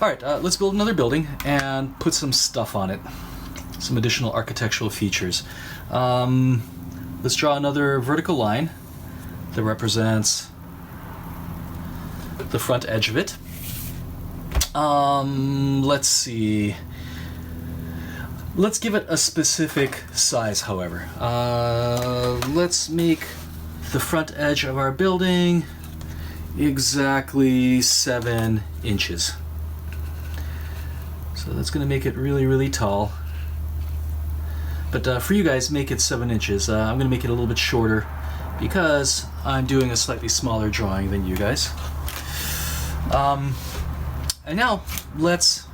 Alright, let's build another building and put some stuff on it. Some additional architectural features. Let's draw another vertical line that represents the front edge of it. Let's see. Let's give it a specific size, however. Let's make the front edge of our building exactly 7 inches. So that's going to make it really, really tall. But for you guys, make it 7 inches. I'm going to make it a little bit shorter because I'm doing a slightly smaller drawing than you guys. And now let's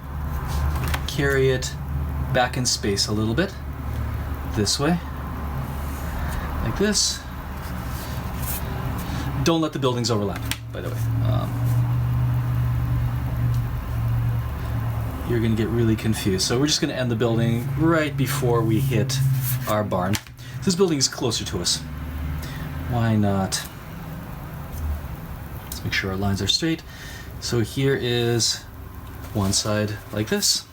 carry it back in space a little bit. This way. Like this. Don't let the buildings overlap, by the way. You're going to get really confused. So we're just going to end the building right before we hit our barn. This building is closer to us. Why not? Let's make sure our lines are straight. So here is one side like this.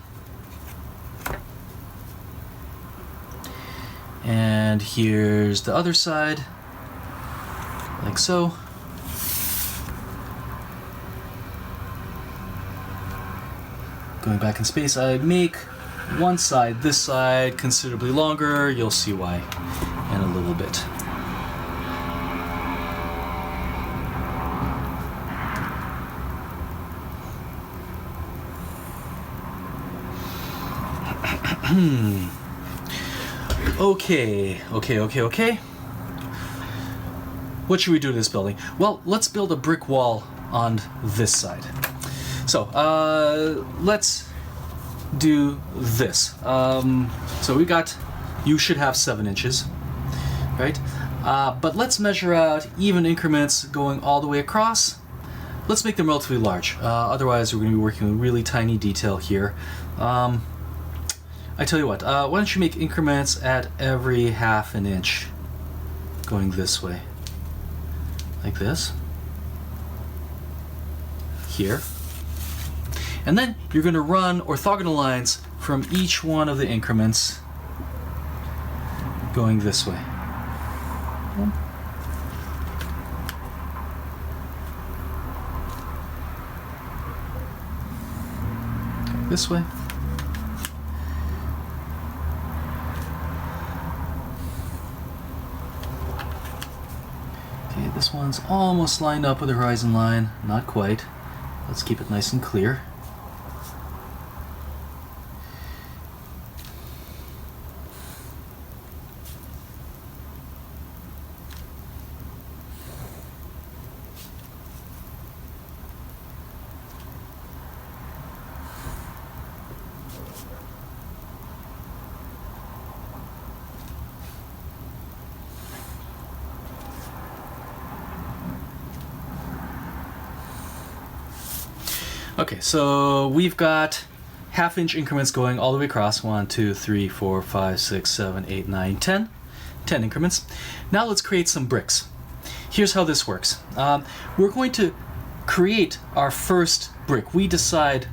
And here's the other side, like so. Going back in space, I make one side, this side, considerably longer. You'll see why in a little bit. Okay. What should we do to this building? Well, let's build a brick wall on this side. So, let's do this. So we got, you should have 7 inches, right? But let's measure out even increments going all the way across. Let's make them relatively large. Otherwise, we're going to be working with really tiny detail here. I tell you what, why don't you make increments at every ½ an inch going this way. Like this. Here. And then you're going to run orthogonal lines from each one of the increments going this way. This way. Okay, this one's almost lined up with the horizon line. Not quite. Let's keep it nice and clear. Okay, so we've got ½ inch increments going all the way across. 1, 2, 3, 4, 5, 6, 7, 8, 9, 10. 10 increments. Now let's create some bricks. Here's how this works. We're going to create our first brick. We decide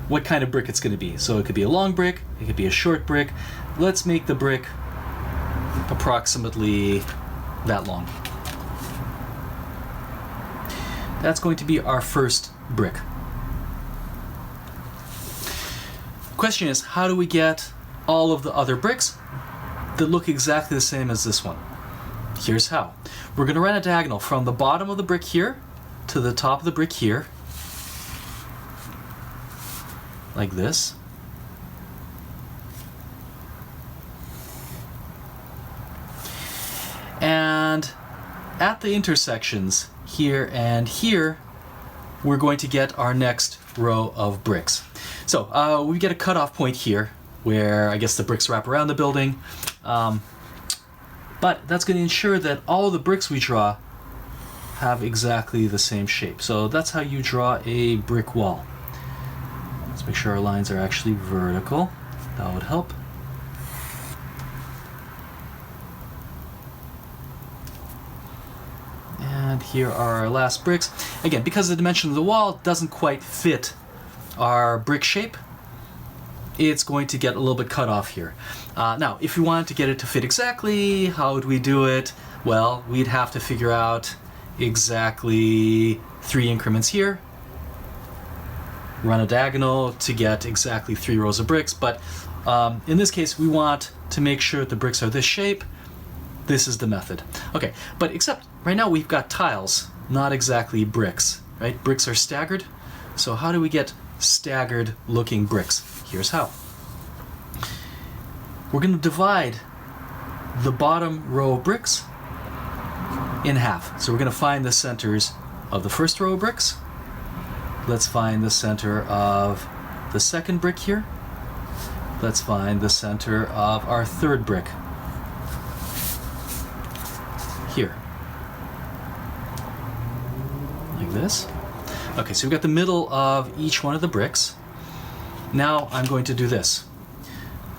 what kind of brick it's going to be. So it could be a long brick, it could be a short brick. Let's make the brick approximately that long. That's going to be our first brick. Question is, how do we get all of the other bricks that look exactly the same as this one? Here's how. We're going to run a diagonal from the bottom of the brick here to the top of the brick here, like this. And at the intersections here and here, we're going to get our next row of bricks. So we get a cutoff point here where I guess the bricks wrap around the building. But that's going to ensure that all the bricks we draw have exactly the same shape. So that's how you draw a brick wall. Let's make sure our lines are actually vertical. That would help. And here are our last bricks. Again, because the dimension of the wall doesn't quite fit our brick shape, it's going to get a little bit cut off here. Now, if we wanted to get it to fit exactly, how would we do it? Well, we'd have to figure out exactly 3 increments here, run a diagonal to get exactly 3 rows of bricks, but in this case, we want to make sure the bricks are this shape. This is the method. Okay, but except right now we've got tiles, not exactly bricks, right? Bricks are staggered. So how do we get staggered looking bricks? Here's how. We're going to divide the bottom row of bricks in half. So we're going to find the centers of the first row of bricks. Let's find the center of the second brick here. Let's find the center of our third brick here. Like this. Okay, so we've got the middle of each one of the bricks. Now I'm going to do this.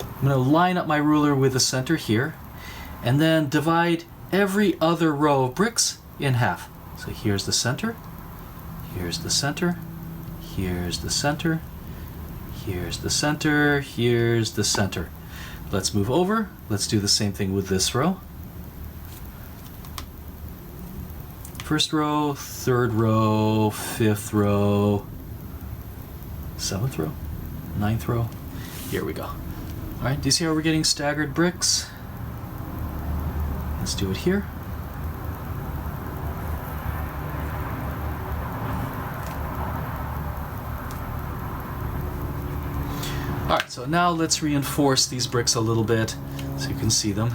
I'm going to line up my ruler with the center here, and then divide every other row of bricks in half. So here's the center, here's the center, here's the center, here's the center, here's the center. Let's move over. Let's do the same thing with this row. First row, third row, fifth row, seventh row, ninth row. Here we go. All right, do you see how we're getting staggered bricks? Let's do it here. All right, so now let's reinforce these bricks a little bit so you can see them.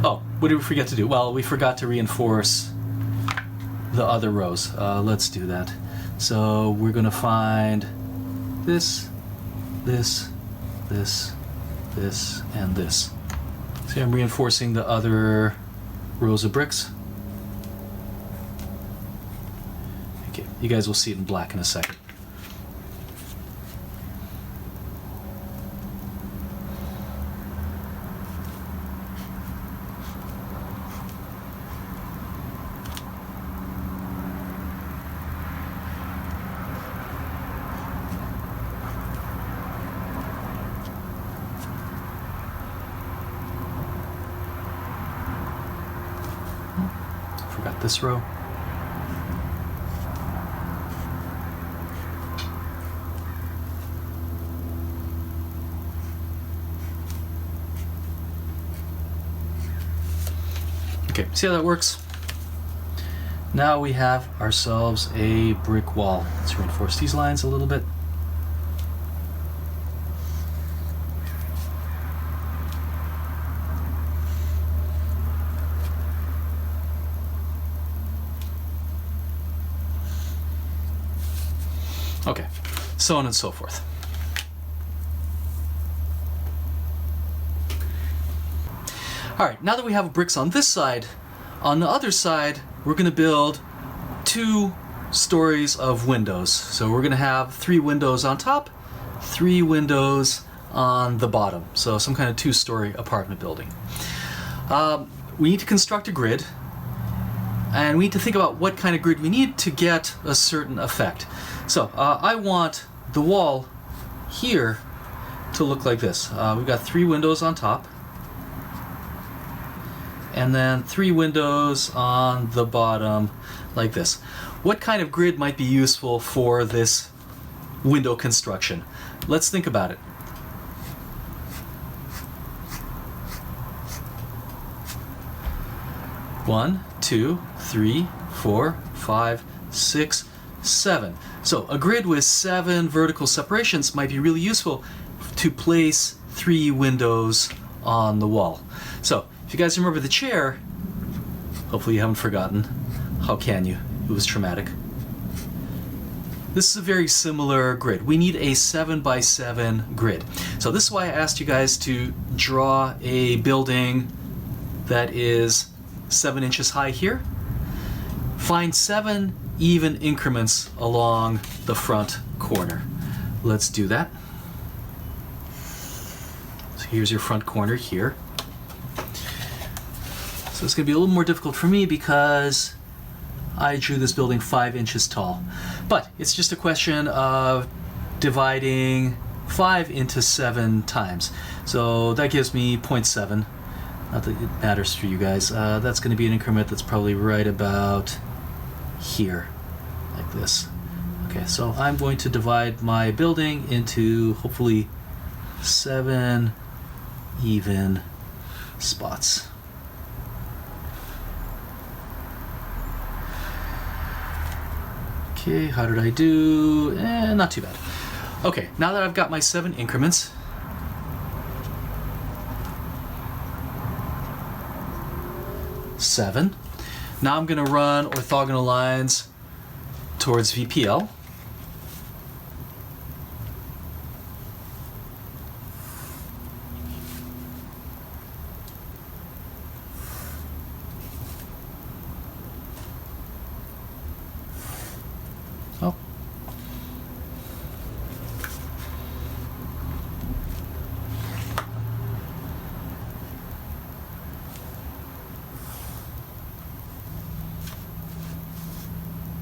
Oh, what did we forget to do? Well, we forgot to reinforce the other rows. Let's do that. So we're going to find this, this, this, this, and this. See, I'm reinforcing the other rows of bricks. Okay, you guys will see it in black in a second. Forgot this row. Okay, see how that works? Now we have ourselves a brick wall. Let's reinforce these lines a little bit. Okay, so on and so forth. All right, now that we have bricks on this side, on the other side, we're going to build 2 stories of windows. So we're going to have 3 windows on top, 3 windows on the bottom. So some kind of 2-story apartment building. We need to construct a grid, and we need to think about what kind of grid we need to get a certain effect. So I want the wall here to look like this. We've got 3 windows on top, and then 3 windows on the bottom like this. What kind of grid might be useful for this window construction? Let's think about it. One, 2, 3, 4, 5, 6, 7. So a grid with 7 vertical separations might be really useful to place 3 windows on the wall. So if you guys remember the chair, hopefully you haven't forgotten. How can you? It was traumatic. This is a very similar grid. We need a 7 by 7 grid. So this is why I asked you guys to draw a building that is 7 inches high here. Find 7 even increments along the front corner. Let's do that. here's your front corner here. So it's going to be a little more difficult for me because I drew this building 5 inches tall. But it's just a question of dividing 5 into 7 times. So that gives me 0.7. Not that it matters for you guys. That's going to be an increment that's probably right about here, like this. Okay, so I'm going to divide my building into hopefully 7 even spots. Okay, how did I do? Not too bad. Okay, now that I've got my 7 increments, now I'm going to run orthogonal lines towards VPL. Oh.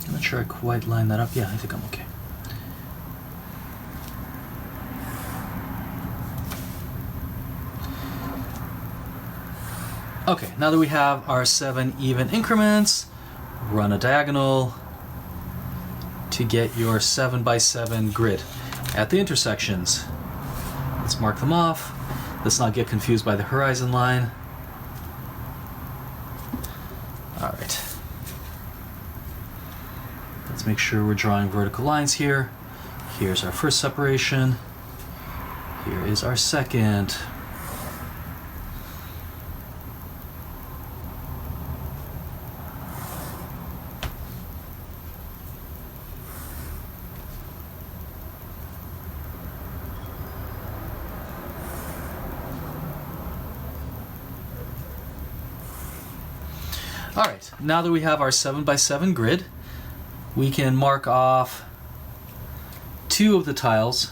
I'm not sure I quite lined that up. Yeah, I think I'm okay. Okay, now that we have our 7 even increments, run a diagonal to get your 7 by 7 grid at the intersections. Let's mark them off. Let's not get confused by the horizon line. All right. Let's make sure we're drawing vertical lines here. Here's our first separation. Here is our second. All right, now that we have our 7 by 7 grid, we can mark off 2 of the tiles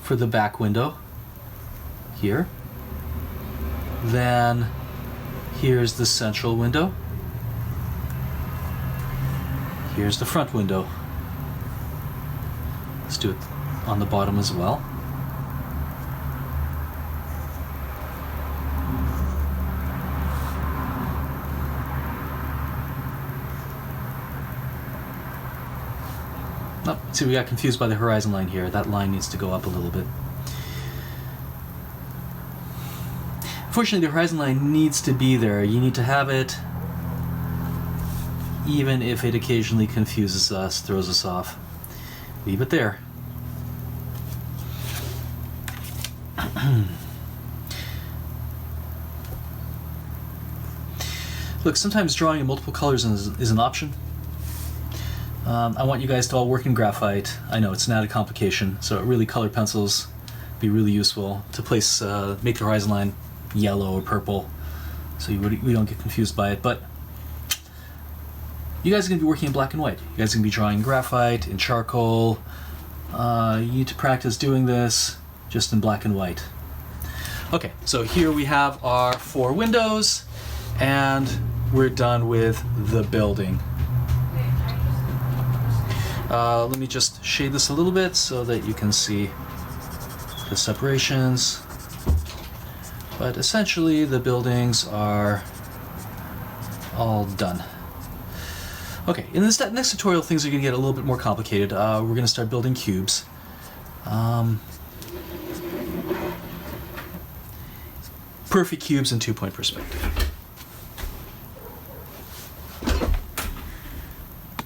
for the back window here. Then here's the central window. Here's the front window. Let's do it on the bottom as well. Oh, see, we got confused by the horizon line here. That line needs to go up a little bit. Unfortunately, the horizon line needs to be there. You need to have it, even if it occasionally confuses us, throws us off. Leave it there. Look, sometimes drawing in multiple colors is an option. I want you guys to all work in graphite. I know it's an added complication, so really colored pencils be really useful to place, make the horizon line yellow or purple, so we don't get confused by it. But you guys are going to be working in black and white. You guys are going to be drawing graphite, in charcoal. You need to practice doing this just in black and white. Okay, so here we have our 4 windows, and we're done with the building. Let me just shade this a little bit so that you can see the separations. But essentially, the buildings are all done. Okay, in this next tutorial, things are going to get a little bit more complicated. We're going to start building cubes. Perfect cubes in 2-point perspective.